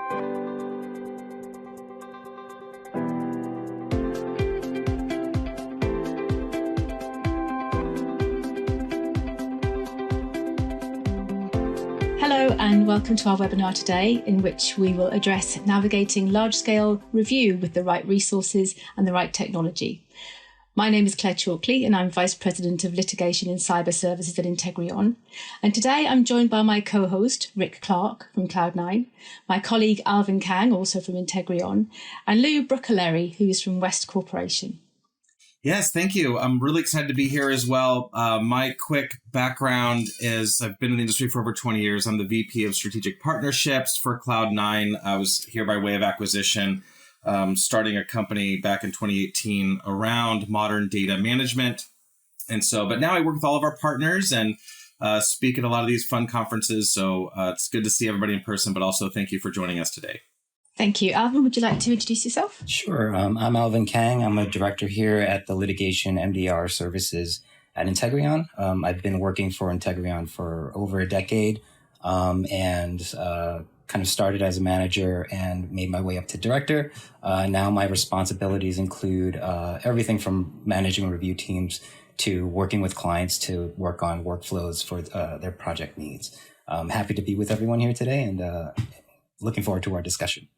Hello and welcome to our webinar today, in which we will address navigating large-scale review with the right resources and the right technology. My name is Claire Chalkley and I'm Vice President of Litigation and Cyber Services at Integreon. And today I'm joined by my co-host, Rick Clark from Cloudnine, my colleague Alvin Kang, also from Integreon, and Lou Bruccoleri, who is from West Corporation. Yes, thank you. I'm really excited to be here as well. My quick background is I've been in the industry for over 20 years. I'm the VP of Strategic Partnerships for Cloudnine. I was here by way of acquisition, starting a company back in 2018 around modern data management. But now I work with all of our partners and speak at a lot of these fun conferences. So it's good to see everybody in person, but also thank you for joining us today. Thank you. Alvin, would you like to introduce yourself? Sure. I'm Alvin Kang. I'm a director here at the Litigation MDR Services at Integreon. I've been working for Integreon for over a decade and kind of started as a manager and made my way up to director. Now my responsibilities include everything from managing review teams to working with clients to work on workflows for their project needs. I'm happy to be with everyone here today and looking forward to our discussion.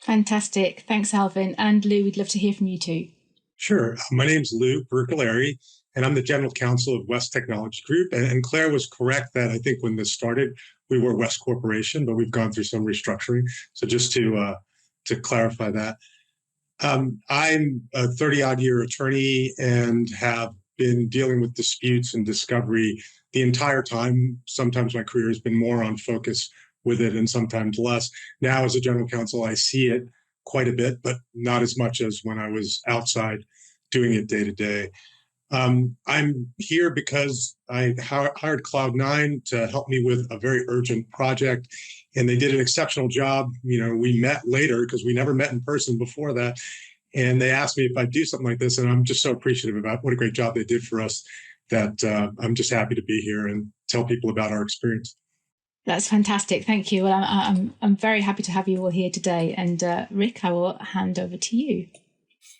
Fantastic. Thanks, Alvin. And Lou, we'd love to hear from you too. Sure. My name's Lou Bruccoleri, and I'm the General Counsel of West Technology Group. And Claire was correct that I think when this started, we were West Corporation, but we've gone through some restructuring. So just to clarify that, I'm a 30-odd year attorney and have been dealing with disputes and discovery the entire time. Sometimes my career has been more on focus with it and sometimes less. Now as a general counsel, I see it quite a bit, but not as much as when I was outside doing it day to day. I'm here because I hired Cloudnine to help me with a very urgent project, and they did an exceptional job. We met later because we never met in person before that, and they asked me if I'd do something like this, and I'm just so appreciative about what a great job they did for us that I'm just happy to be here and tell people about our experience. That's fantastic. Thank you. Well, I'm very happy to have you all here today. And Rick, I will hand over to you.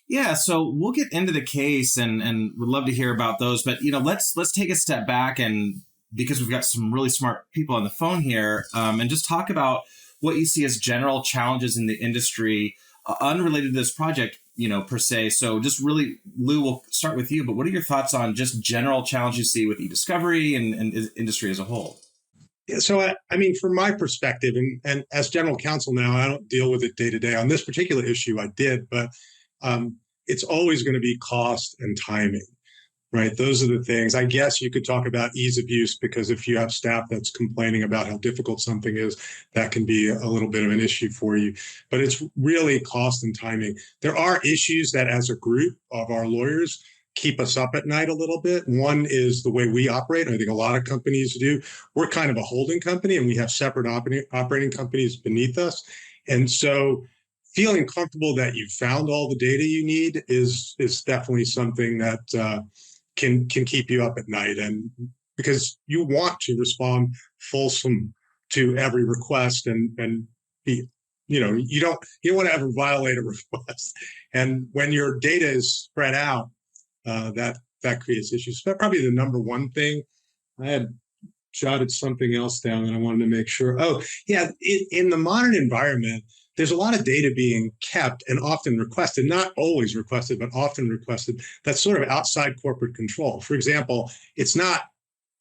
Yeah, so we'll get into the case and would love to hear about those. But let's take a step back, and because we've got some really smart people on the phone here, and just talk about what you see as general challenges in the industry unrelated to this project, per se. So just really, Lou, we'll start with you. But what are your thoughts on just general challenges you see with e-discovery and industry as a whole? Yeah, so, from my perspective, and as general counsel now, I don't deal with it day to day. On this particular issue, I did, but it's always going to be cost and timing, right? Those are the things. I guess you could talk about ease of use, because if you have staff that's complaining about how difficult something is, that can be a little bit of an issue for you. But it's really cost and timing. There are issues that as a group of our lawyers keep us up at night a little bit. One is the way we operate. I think a lot of companies do. We're kind of a holding company, and we have separate operating companies beneath us. And so feeling comfortable that you've found all the data you need is definitely something that can keep you up at night. And because you want to respond fulsome to every request and be, you don't want to ever violate a request. And when your data is spread out, that creates issues. But probably the number one thing, I had jotted something else down that I wanted to make sure. Oh, yeah, in the modern environment, there's a lot of data being kept and often requested, not always requested, but often requested, that's sort of outside corporate control. For example, it's not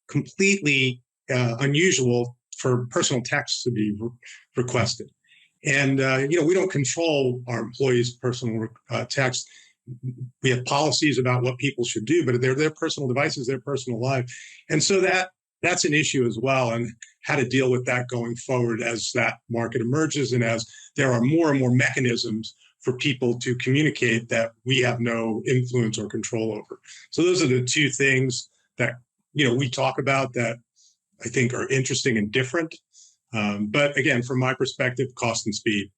completely unusual for personal texts to be requested. And, we don't control our employees' personal text. We have policies about what people should do, but they're their personal devices, their personal life. And so that's an issue as well, and how to deal with that going forward as that market emerges and as there are more and more mechanisms for people to communicate that we have no influence or control over. So those are the two things that, we talk about that I think are interesting and different. But again, from my perspective, cost and speed.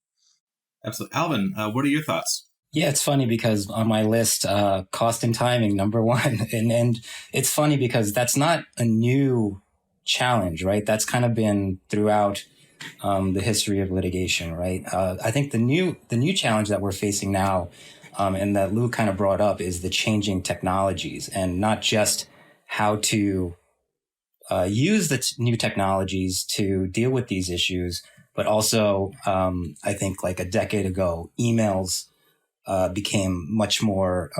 Absolutely. Alvin, what are your thoughts? Yeah, it's funny because on my list, cost and timing, number one. And it's funny because that's not a new challenge, right? That's kind of been throughout the history of litigation, right? I think the new challenge that we're facing now, and that Lou kind of brought up, is the changing technologies, and not just how to use the new technologies to deal with these issues, but also, I think like a decade ago, emails became much more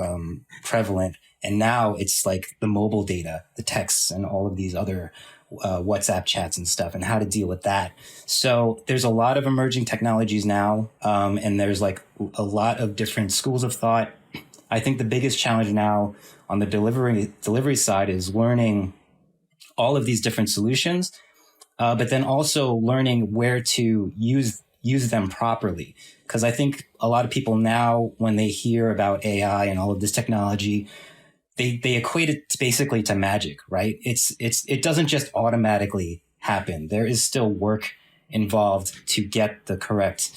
prevalent. And now it's like the mobile data, the texts, and all of these other WhatsApp chats and stuff, and how to deal with that. So there's a lot of emerging technologies now, and there's like a lot of different schools of thought. I think the biggest challenge now on the delivery side is learning all of these different solutions, but then also learning where to use them properly. Because I think a lot of people now, when they hear about AI and all of this technology, they equate it basically to magic, right? It doesn't just automatically happen. There is still work involved to get the correct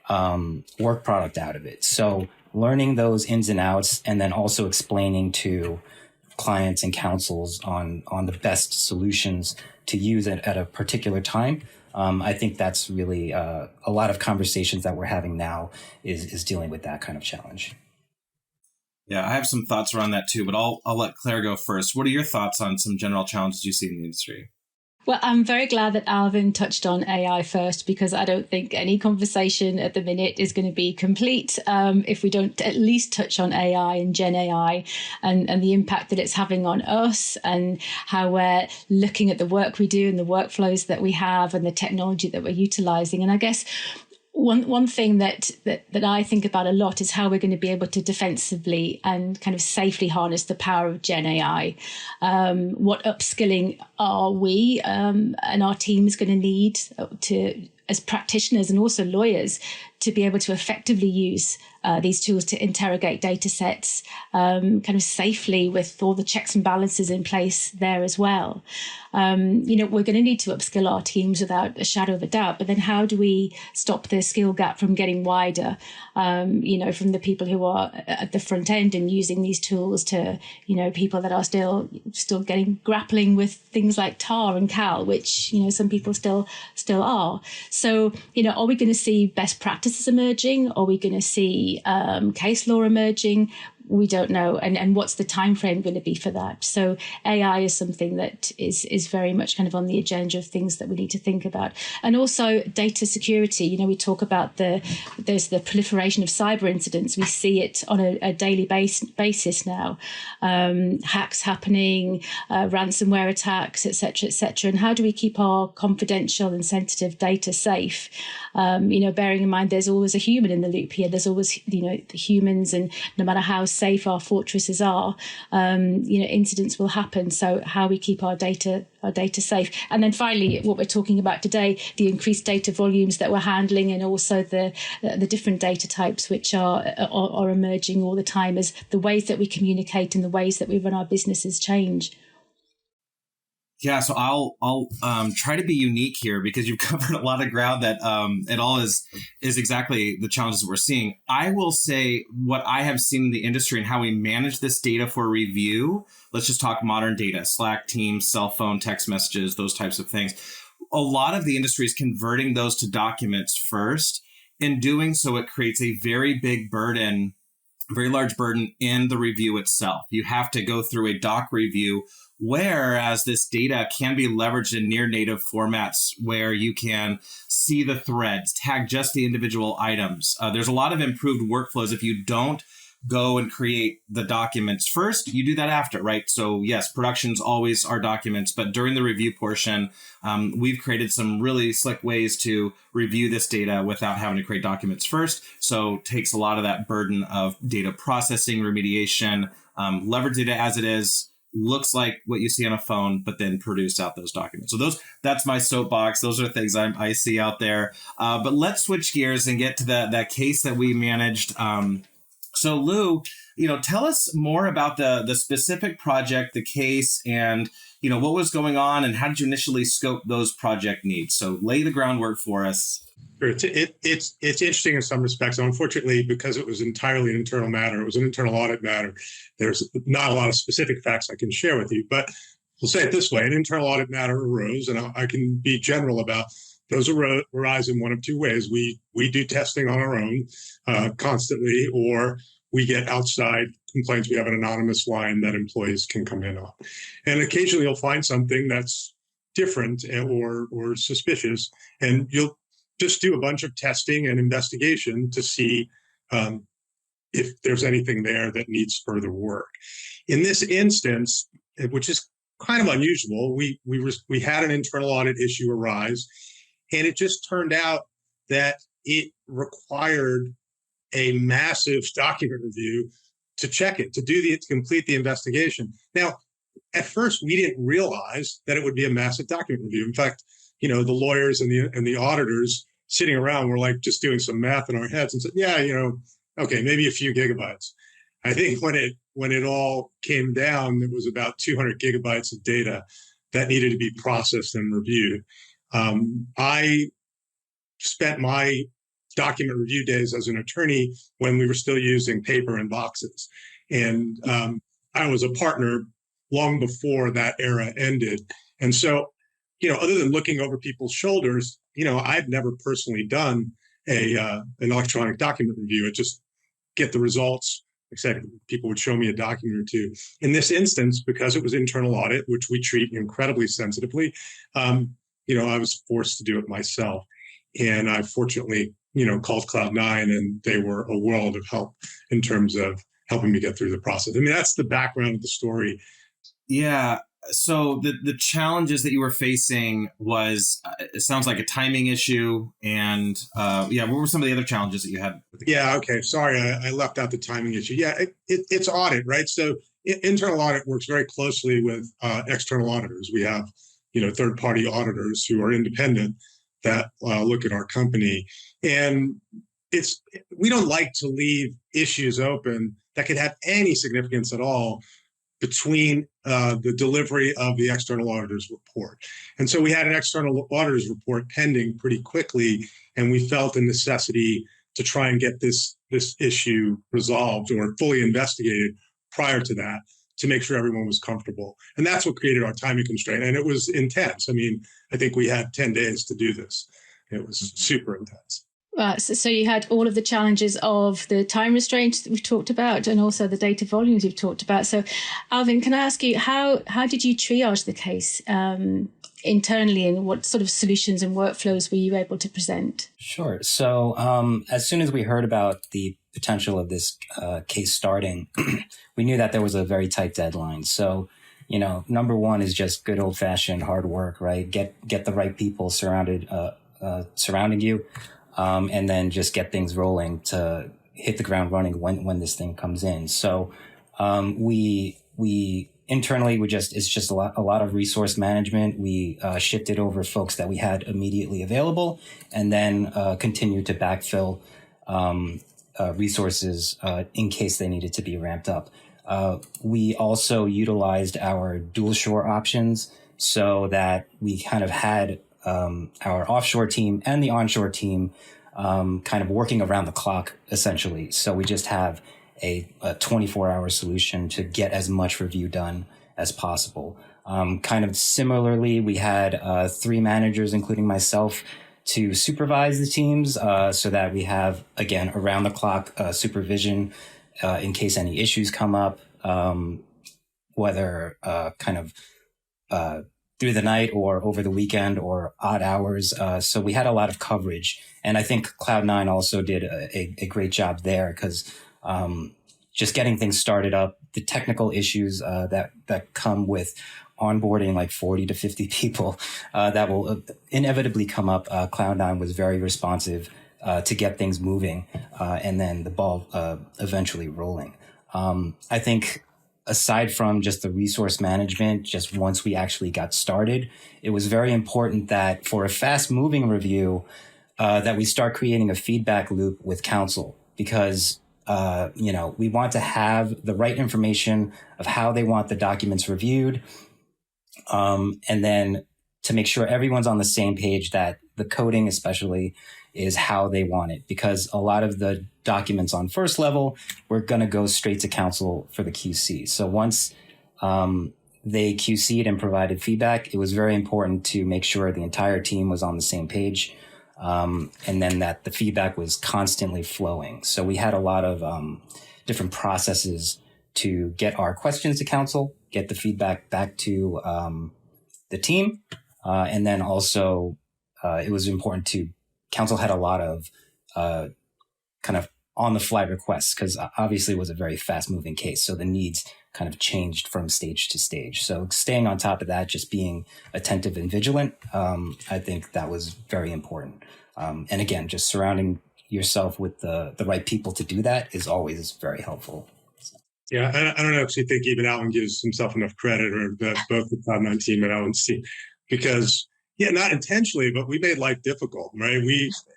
work product out of it. So learning those ins and outs, and then also explaining to clients and counsels on the best solutions to use at a particular time. I think that's really a lot of conversations that we're having now is dealing with that kind of challenge. Yeah, I have some thoughts around that too, but I'll let Claire go first. What are your thoughts on some general challenges you see in the industry? Well, I'm very glad that Alvin touched on AI first, because I don't think any conversation at the minute is going to be complete if we don't at least touch on AI and Gen AI and the impact that it's having on us, and how we're looking at the work we do and the workflows that we have and the technology that we're utilizing. And I guess one thing that I think about a lot is how we're going to be able to defensively and kind of safely harness the power of Gen AI. What upskilling are we and our team is going to need to, as practitioners and also lawyers, to be able to effectively use these tools to interrogate data sets kind of safely, with all the checks and balances in place there as well. We're going to need to upskill our teams without a shadow of a doubt. But then how do we stop the skill gap from getting wider, from the people who are at the front end and using these tools to, people that are still grappling with things like TAR and CAL, which, some people still are. So, are we going to see best practices emerging? Are we going to see case law emerging? We don't know. And what's the time frame going to be for that? So AI is something that is very much kind of on the agenda of things that we need to think about. And also data security. We talk about there's the proliferation of cyber incidents. We see it on a daily basis now. Hacks happening, ransomware attacks, et cetera, and how do we keep our confidential and sensitive data safe? Bearing in mind there's always a human in the loop here. There's always, humans, and no matter how safe our fortresses are, incidents will happen. So how we keep our data safe. And then finally, what we're talking about today, the increased data volumes that we're handling, and also the different data types which are emerging all the time as the ways that we communicate and the ways that we run our businesses change. Yeah, so I'll try to be unique here, because you've covered a lot of ground that it all is exactly the challenges that we're seeing. I will say what I have seen in the industry and how we manage this data for review. Let's just talk modern data: Slack, Teams, cell phone, text messages, those types of things. A lot of the industry is converting those to documents first. In doing so, it creates a very big burden, very large burden in the review itself. You have to go through a doc review, whereas this data can be leveraged in near native formats where you can see the threads, tag just the individual items. There's a lot of improved workflows if you don't go and create the documents first. You do that after, right? So yes, productions always are documents, but during the review portion, we've created some really slick ways to review this data without having to create documents first. So it takes a lot of that burden of data processing, remediation, leverage data as it is, looks like what you see on a phone, but then produce out those documents. So that's my soapbox. Those are things I see out there. But let's switch gears and get to that case that we managed. So Lou, tell us more about the specific project, the case, and what was going on, and how did you initially scope those project needs? So lay the groundwork for us. Sure. It's interesting in some respects. Unfortunately, because it was entirely an internal matter, it was an internal audit matter, there's not a lot of specific facts I can share with you. But we'll say it this way: an internal audit matter arose, and I can be general about those arise in one of two ways. We do testing on our own constantly, or we get outside complaints. We have an anonymous line that employees can come in on. And occasionally you'll find something that's different or suspicious, and you'll just do a bunch of testing and investigation to see if there's anything there that needs further work. In this instance, which is kind of unusual, we had an internal audit issue arise, and it just turned out that it required a massive document review to check it, to complete the investigation. Now, at first, we didn't realize that it would be a massive document review. In fact, the lawyers and the auditors sitting around were like just doing some math in our heads and said, yeah, okay, maybe a few gigabytes. I think when it all came down, it was about 200 gigabytes of data that needed to be processed and reviewed. I spent my document review days as an attorney when we were still using paper and boxes. And I was a partner long before that era ended. And so, other than looking over people's shoulders, I've never personally done an electronic document review. It just get the results. Like I said, people would show me a document or two. In this instance, because it was internal audit, which we treat incredibly sensitively, I was forced to do it myself. And I fortunately, called Cloudnine, and they were a world of help in terms of helping me get through the process. I mean, that's the background of the story. Yeah. So the challenges that you were facing was, it sounds like a timing issue. And what were some of the other challenges that you had? Yeah. Okay. Sorry, I left out the timing issue. Yeah, it's audit, right? So internal audit works very closely with external auditors. We have, third-party auditors who are independent that look at our company. And we don't like to leave issues open that could have any significance at all between the delivery of the external auditor's report. And so we had an external auditor's report pending pretty quickly, and we felt a necessity to try and get this issue resolved or fully investigated prior to that to make sure everyone was comfortable. And that's what created our timing constraint. And it was intense. I mean, I think we had 10 days to do this. It was super intense. Right. So you had all of the challenges of the time restraints that we've talked about, and also the data volumes you've talked about. So, Alvin, can I ask you, how did you triage the case internally, and what sort of solutions and workflows were you able to present? Sure. So as soon as we heard about the potential of this case starting, we knew that there was a very tight deadline. So, number one is just good old fashioned hard work, right? Get the right people surrounding you. And then just get things rolling to hit the ground running when this thing comes in. So, we internally, it's just a lot of resource management. We shifted over folks that we had immediately available, and then continued to backfill resources in case they needed to be ramped up. We also utilized our dual shore options so that we kind of had our offshore team and the onshore team kind of working around the clock, essentially. So we just have a 24-hour solution to get as much review done as possible. Kind of similarly, we had 3 managers, including myself, to supervise the teams so that we have, again, around the clock supervision in case any issues come up, whether through the night or over the weekend or odd hours. So we had a lot of coverage. And I think Cloudnine also did a great job there, because just getting things started up, the technical issues that come with onboarding like 40 to 50 people that will inevitably come up. Cloudnine was very responsive to get things moving and then the ball eventually rolling. I think aside from just the resource management, just once we actually got started, it was very important that for a fast moving review, that we start creating a feedback loop with counsel, because we want to have the right information of how they want the documents reviewed. And then to make sure everyone's on the same page, that the coding especially is how they want it, because a lot of the documents on first level, we're going to go straight to counsel for the QC. So once they QC'd and provided feedback, it was very important to make sure the entire team was on the same page. And then that the feedback was constantly flowing. So we had a lot of different processes to get our questions to council, get the feedback back to the team. And then also it was important to, council had a lot of kind of on the fly requests, because obviously it was a very fast moving case. So the needs kind of changed from stage to stage. So staying on top of that, just being attentive and vigilant, I think that was very important. And again, just surrounding yourself with the right people to do that is always very helpful. Yeah, I don't actually think even Alvin gives himself enough credit, or both the Cloudnine team and Alvin's team, because not intentionally, but we made life difficult, right?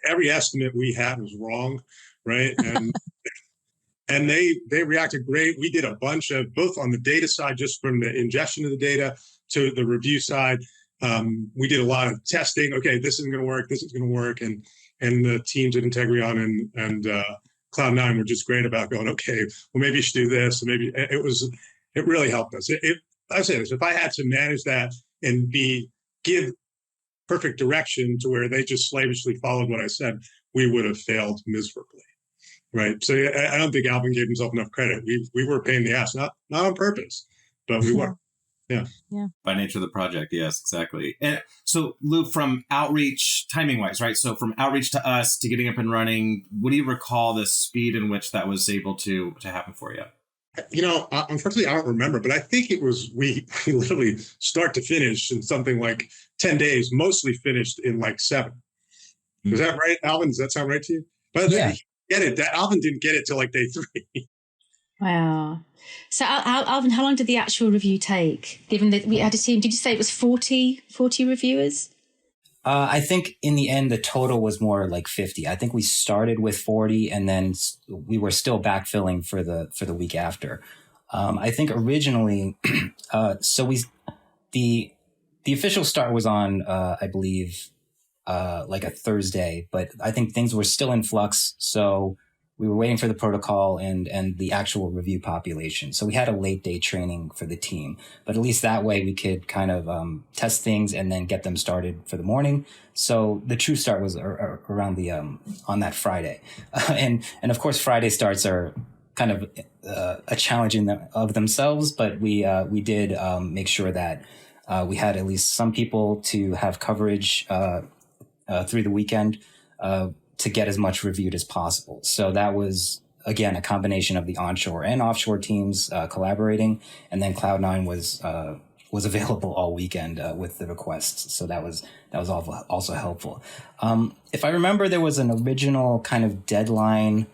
Every estimate we had was wrong, right? And they reacted great. We did a bunch of, both on the data side, just from the ingestion of the data, to the review side. We did a lot of testing. Okay, this isn't going to work. This is going to work. And the teams at Integreon and Cloudnine were just great about going, okay, well, maybe you should do this. And maybe it really helped us. I say this, if I had to manage that and give perfect direction to where they just slavishly followed what I said, we would have failed miserably. Right. So I don't think Alvin gave himself enough credit. We were a pain in the ass, not on purpose, but we were. Yeah. By nature of the project. Yes, exactly. And so, Lou, from outreach, timing wise, right? So from outreach to us to getting up and running, what do you recall the speed in which that was able to happen for you? Unfortunately, I don't remember, but I think it was, we literally start to finish in something like 10 days, mostly finished in like 7. Is that right, Alvin? Does that sound right to you? But yeah. Get it. Alvin didn't get it till like day 3. Wow. So Alvin, how long did the actual review take? Given that we had a team, did you say it was 40 reviewers? I think in the end, the total was more like 50. I think we started with 40 and then we were still backfilling for the week after. I think originally, the official start was on, I believe, like a Thursday, but I think things were still in flux. So we were waiting for the protocol and the actual review population. So we had a late day training for the team, but at least that way we could kind of test things and then get them started for the morning. So the true start was around on that Friday. And of course, Friday starts are kind of a challenge of themselves, but we did make sure that we had at least some people to have coverage through the weekend to get as much reviewed as possible. So that was, again, a combination of the onshore and offshore teams collaborating, and then Cloudnine was available all weekend with the requests. So that was also helpful. If I remember, there was an original kind of deadline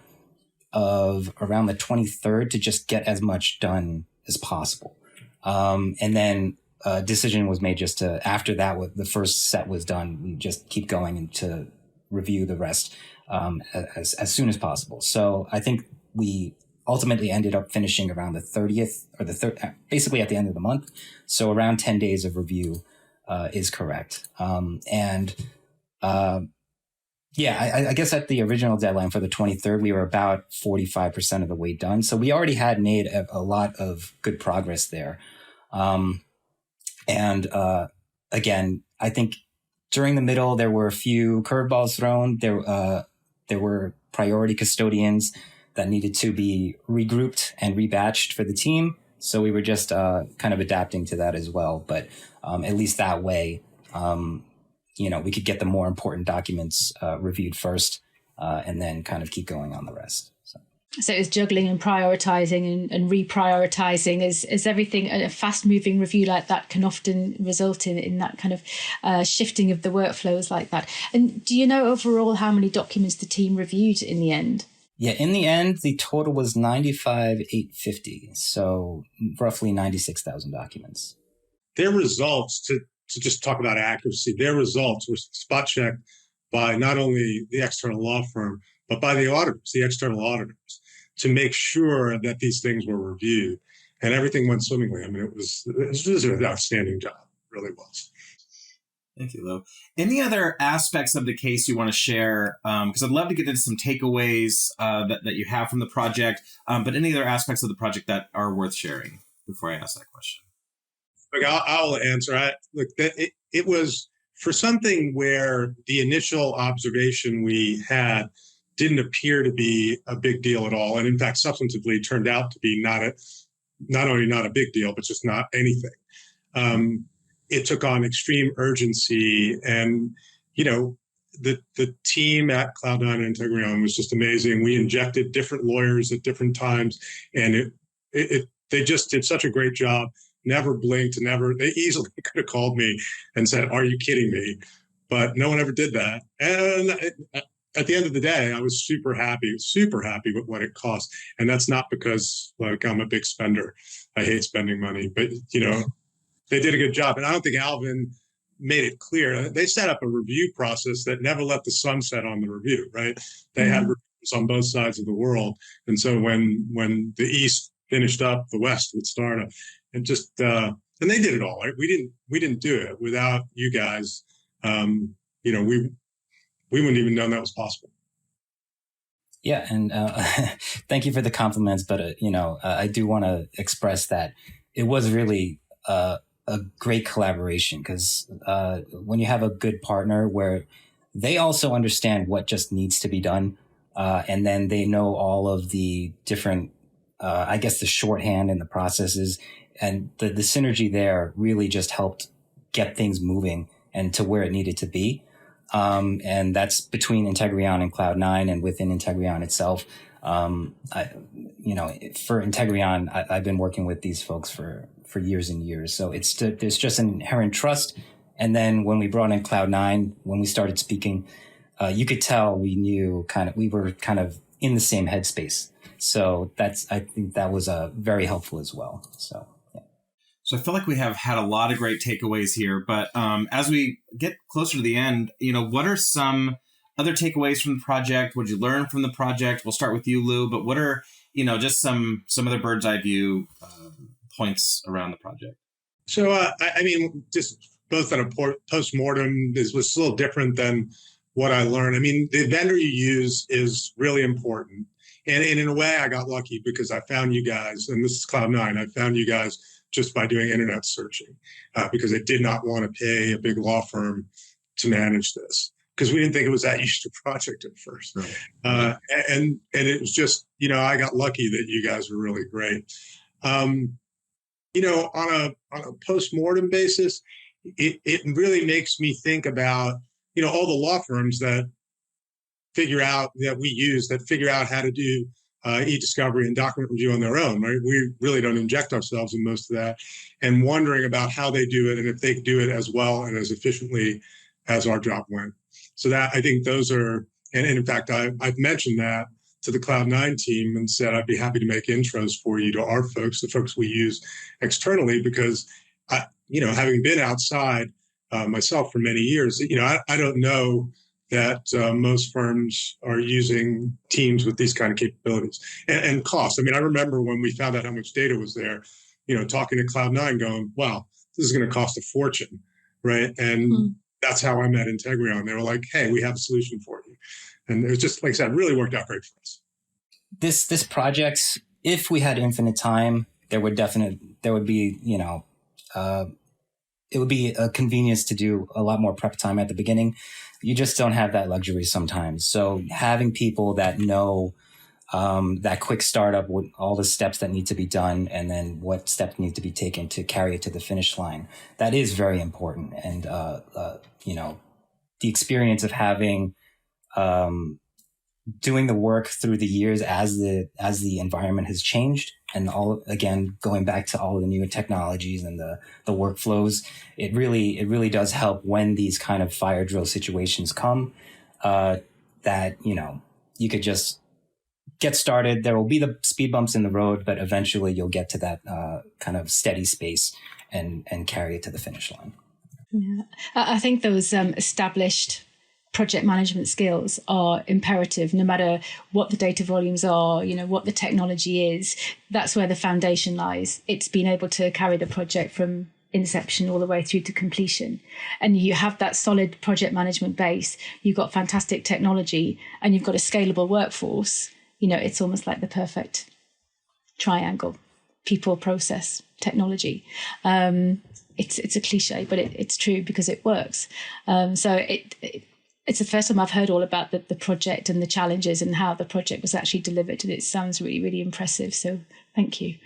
of around the 23rd to just get as much done as possible. And then a decision was made just to, after that, the first set was done, we just keep going and to review the rest as soon as possible. So I think we ultimately ended up finishing around the 30th or basically at the end of the month. So around 10 days of review is correct. I guess at the original deadline for the 23rd, we were about 45% of the way done. So we already had made a lot of good progress there. Again, I think during the middle, there were a few curveballs thrown. There were priority custodians that needed to be regrouped and rebatched for the team. So we were just kind of adapting to that as well. But at least that way, we could get the more important documents reviewed first and then kind of keep going on the rest. So it's juggling and prioritizing and reprioritizing as everything. A fast moving review like that can often result in that kind of shifting of the workflows like that. And do you know overall how many documents the team reviewed in the end? Yeah, in the end, the total was 95,850. So roughly 96,000 documents. Their results, to just talk about accuracy, their results were spot checked by not only the external law firm, but by the auditors, the external auditors, to make sure that these things were reviewed and everything went swimmingly. I mean, it was an outstanding job, it really was. Thank you, Lou. Any other aspects of the case you want to share? Because I'd love to get into some takeaways that you have from the project, but any other aspects of the project that are worth sharing before I ask that question? Look, I'll answer. It was for something where the initial observation we had didn't appear to be a big deal at all, and in fact, substantively turned out to be not only not a big deal, but just not anything. It took on extreme urgency, and the team at Cloudnine and Integreon was just amazing. We injected different lawyers at different times, and they just did such a great job. Never blinked, they easily could have called me and said, "Are you kidding me?" But no one ever did that. And at the end of the day, I was super happy with what it cost. And that's not because I'm a big spender. I hate spending money, but they did a good job. And I don't think Alvin made it clear. They set up a review process that never let the sun set on the review, right? They had reviews on both sides of the world. And so when the East finished up, the West would start up. And just and they did it all. Right? We didn't do it without you guys. We wouldn't even know that was possible. Yeah, and thank you for the compliments. But I do want to express that it was really a great collaboration, because when you have a good partner where they also understand what just needs to be done, and then they know all of the different, the shorthand and the processes. And the synergy there really just helped get things moving and to where it needed to be. And that's between Integreon and Cloudnine, and within Integreon itself. For Integreon, I've been working with these folks for years and years. So there's just an inherent trust. And then when we brought in Cloudnine, when we started speaking, you could tell we were kind of in the same headspace. So I think that was very helpful as well. So. So I feel like we have had a lot of great takeaways here, but as we get closer to the end, what are some other takeaways from the project? What did you learn from the project? We'll start with you, Lou, but what are, just some other bird's eye view points around the project? So, just both on a post-mortem was a little different than what I learned. The vendor you use is really important. And in a way, I got lucky because I found you guys, and this is Cloudnine, I found you guys just by doing internet searching, because I did not want to pay a big law firm to manage this, because we didn't think it was that huge a project at first. Right. And it was just, I got lucky that you guys were really great. On a post-mortem basis, it really makes me think about, all the law firms that figure out how to do e-discovery and document review on their own, right? We really don't inject ourselves in most of that, and wondering about how they do it and if they do it as well and as efficiently as our job went. So that, I think those are, and in fact, I've mentioned that to the Cloudnine team and said, I'd be happy to make intros for you to our folks, the folks we use externally, because having been outside myself for many years, I don't know that most firms are using teams with these kind of capabilities and cost. I remember when we found out how much data was there, talking to Cloudnine going, wow, this is going to cost a fortune, right? And that's how I met Integreon. They were like, hey, we have a solution for you. And it was just, like I said, really worked out great for us. This project, if we had infinite time, there would be, it would be a convenience to do a lot more prep time at the beginning. You just don't have that luxury sometimes. So having people that know that quick startup with all the steps that need to be done, and then what steps need to be taken to carry it to the finish line, that is very important. And the experience of having doing the work through the years as the environment has changed, and going back to all of the new technologies and the workflows, it really does help when these kind of fire drill situations come, that you could just get started. There will be the speed bumps in the road, but eventually you'll get to that kind of steady space and carry it to the finish line. Yeah, I think those established project management skills are imperative, no matter what the data volumes are, what the technology is. That's where the foundation lies. It's being able to carry the project from inception all the way through to completion. And you have that solid project management base, you've got fantastic technology, and you've got a scalable workforce. It's almost like the perfect triangle: people, process, technology. it's a cliche, but it's true because it works. It's the first time I've heard all about the project and the challenges and how the project was actually delivered. And it sounds really, really impressive. So thank you.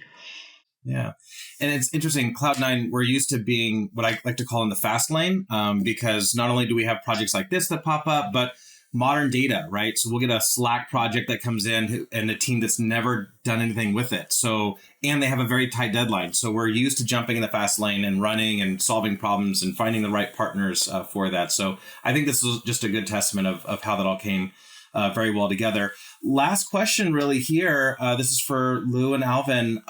Yeah. And it's interesting, Cloudnine, we're used to being what I like to call in the fast lane, because not only do we have projects like this that pop up, but modern data, right? So we'll get a Slack project that comes in and a team that's never done anything with it. So, and they have a very tight deadline. So we're used to jumping in the fast lane and running and solving problems and finding the right partners for that. So I think this is just a good testament of how that all came very well together. Last question really here. This is for Lou and Alvin.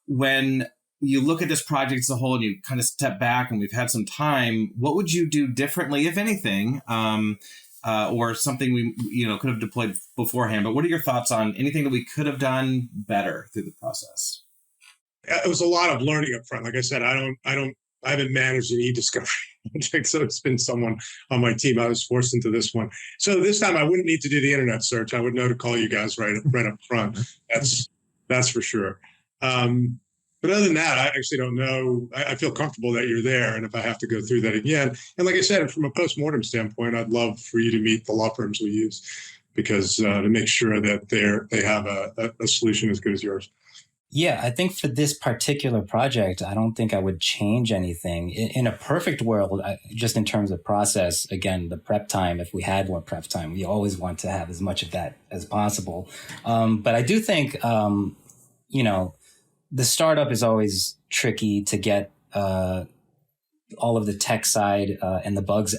When you look at this project as a whole and you kind of step back and we've had some time, what would you do differently, if anything, or something we could have deployed beforehand? But what are your thoughts on anything that we could have done better through the process? It was a lot of learning up front. Like I said, I haven't managed an e-discovery project, so it's been someone on my team. I was forced into this one. So this time I wouldn't need to do the internet search. I would know to call you guys right up front. That's for sure. But other than that, I actually don't know. I feel comfortable that you're there. And if I have to go through that again, and like I said, from a postmortem standpoint, I'd love for you to meet the law firms we use, because to make sure that they have a solution as good as yours. Yeah, I think for this particular project, I don't think I would change anything. In a perfect world, just in terms of process, again, the prep time, if we had more prep time, we always want to have as much of that as possible. But I do think, the startup is always tricky to get all of the tech side and the bugs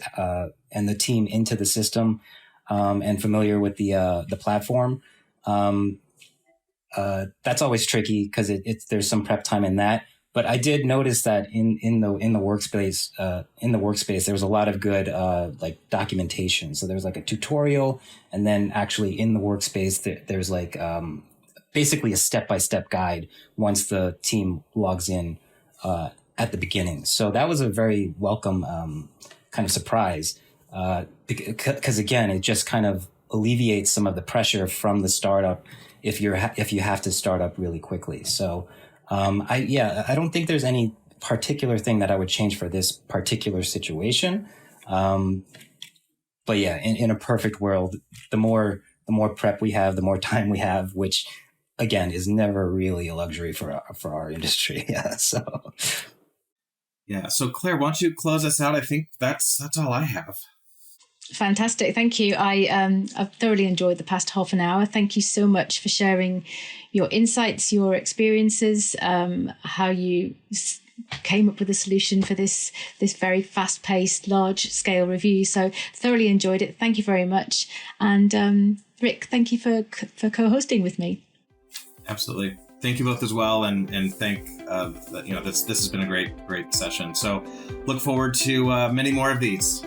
and the team into the system and familiar with the platform. That's always tricky because there's some prep time in that. But I did notice that in the workspace there was a lot of good like documentation. So there's like a tutorial, and then actually in the workspace there's like basically a step-by-step guide once the team logs in at the beginning. So that was a very welcome kind of surprise because again, it just kind of alleviates some of the pressure from the startup if you have to start up really quickly. So I don't think there's any particular thing that I would change for this particular situation. But yeah, in a perfect world, the more prep we have, the more time we have, which again is never really a luxury for our industry. Yeah. So Claire, why don't you close us out? I think that's all I have. Fantastic. Thank you. I've thoroughly enjoyed the past half an hour. Thank you so much for sharing your insights, your experiences, how you came up with a solution for this very fast-paced, large-scale review. So thoroughly enjoyed it. Thank you very much. And Rick, thank you for co-hosting with me. Absolutely. Thank you both as well, and thank this has been a great session. So look forward to many more of these.